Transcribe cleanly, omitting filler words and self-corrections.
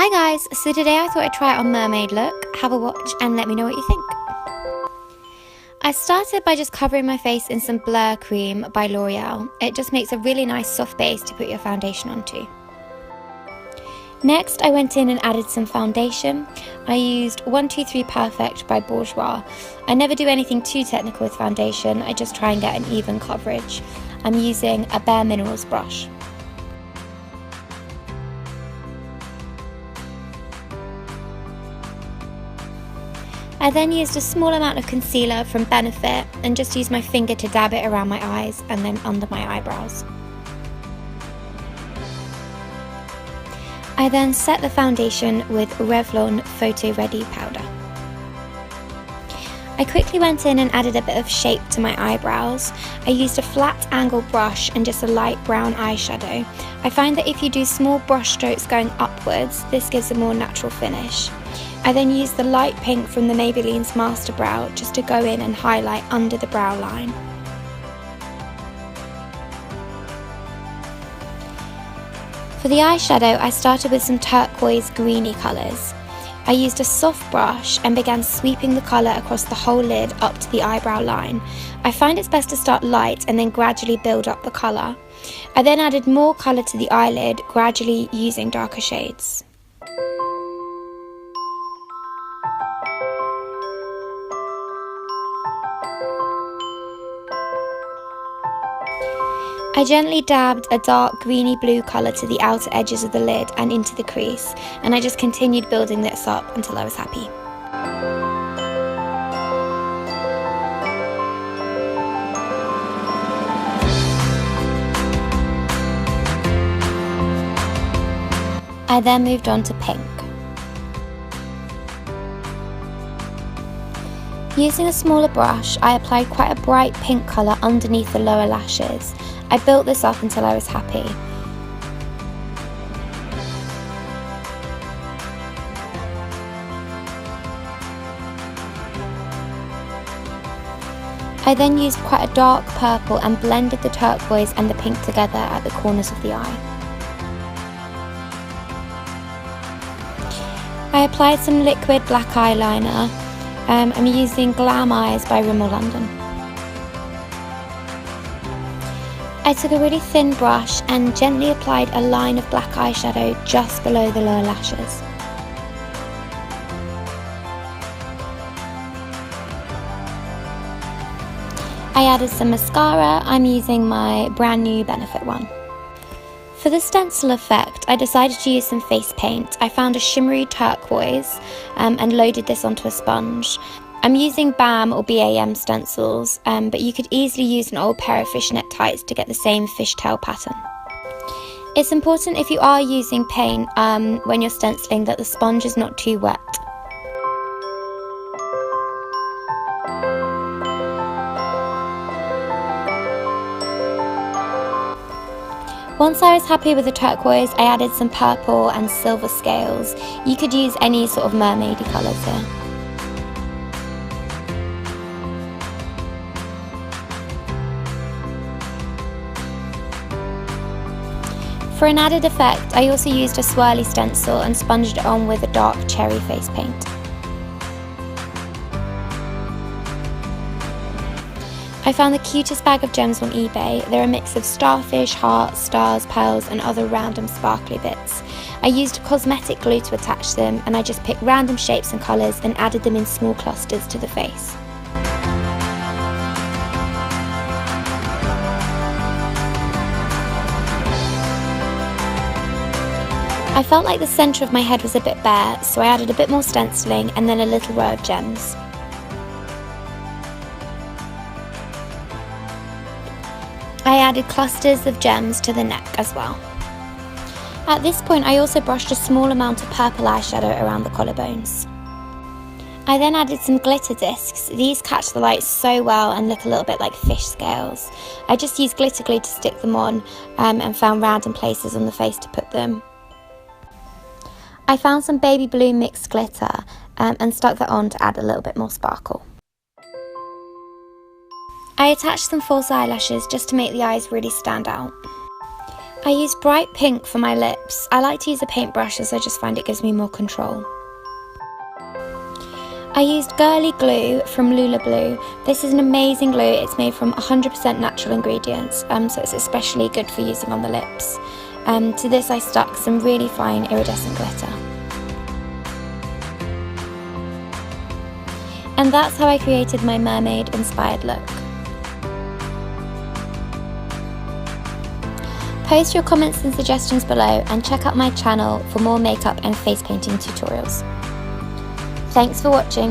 Hi guys, so today I thought I'd try it on Mermaid look, have a watch and let me know what you think. I started by just covering my face in some Blur Cream by L'Oreal. It just makes a really nice soft base to put your foundation onto. Next I went in and added some foundation. I used 123 Perfect by Bourjois. I never do anything too technical with foundation, I just try and get an even coverage. I'm using a Bare Minerals brush. I then used a small amount of concealer from Benefit and just used my finger to dab it around my eyes and then under my eyebrows. I then set the foundation with Revlon Photo Ready powder. I quickly went in and added a bit of shape to my eyebrows. I used a flat angle brush and just a light brown eyeshadow. I find that if you do small brush strokes going upwards, this gives a more natural finish. I then used the light pink from the Maybelline's Master Brow just to go in and highlight under the brow line. For the eyeshadow, I started with some turquoise greeny colours. I used a soft brush and began sweeping the colour across the whole lid up to the eyebrow line. I find it's best to start light and then gradually build up the colour. I then added more colour to the eyelid, gradually using darker shades. I gently dabbed a dark greeny blue colour to the outer edges of the lid and into the crease, and I just continued building this up until I was happy. I then moved on to pink. Using a smaller brush, I applied quite a bright pink colour underneath the lower lashes. I built this up until I was happy. I then used quite a dark purple and blended the turquoise and the pink together at the corners of the eye. I applied some liquid black eyeliner. I'm using Glam Eyes by Rimmel London. I took a really thin brush and gently applied a line of black eyeshadow just below the lower lashes. I added some mascara. I'm using my brand new Benefit one. For the stencil effect, I decided to use some face paint. I found a shimmery turquoise and loaded this onto a sponge. I'm using BAM or BAM stencils, but you could easily use an old pair of fishnet tights to get the same fishtail pattern. It's important if you are using paint when you're stenciling that the sponge is not too wet. Once I was happy with the turquoise, I added some purple and silver scales. You could use any sort of mermaidy colours here. For an added effect, I also used a swirly stencil and sponged it on with a dark cherry face paint. I found the cutest bag of gems on eBay. They're a mix of starfish, hearts, stars, pearls and other random sparkly bits. I used cosmetic glue to attach them and I just picked random shapes and colours and added them in small clusters to the face. I felt like the centre of my head was a bit bare, so I added a bit more stenciling and then a little row of gems. I added clusters of gems to the neck as well. At this point I also brushed a small amount of purple eyeshadow around the collarbones. I then added some glitter discs. These catch the light so well and look a little bit like fish scales. I just used glitter glue to stick them on and found random places on the face to put them. I found some baby blue mixed glitter and stuck that on to add a little bit more sparkle. I attached some false eyelashes just to make the eyes really stand out. I used bright pink for my lips. I like to use a paintbrush as I just find it gives me more control. I used Girly Glue from Lula Blue. This is an amazing glue. It's made from 100% natural ingredients, so it's especially good for using on the lips. To this I stuck some really fine iridescent glitter. And that's how I created my mermaid inspired look. Post your comments and suggestions below and check out my channel for more makeup and face painting tutorials. Thanks for watching.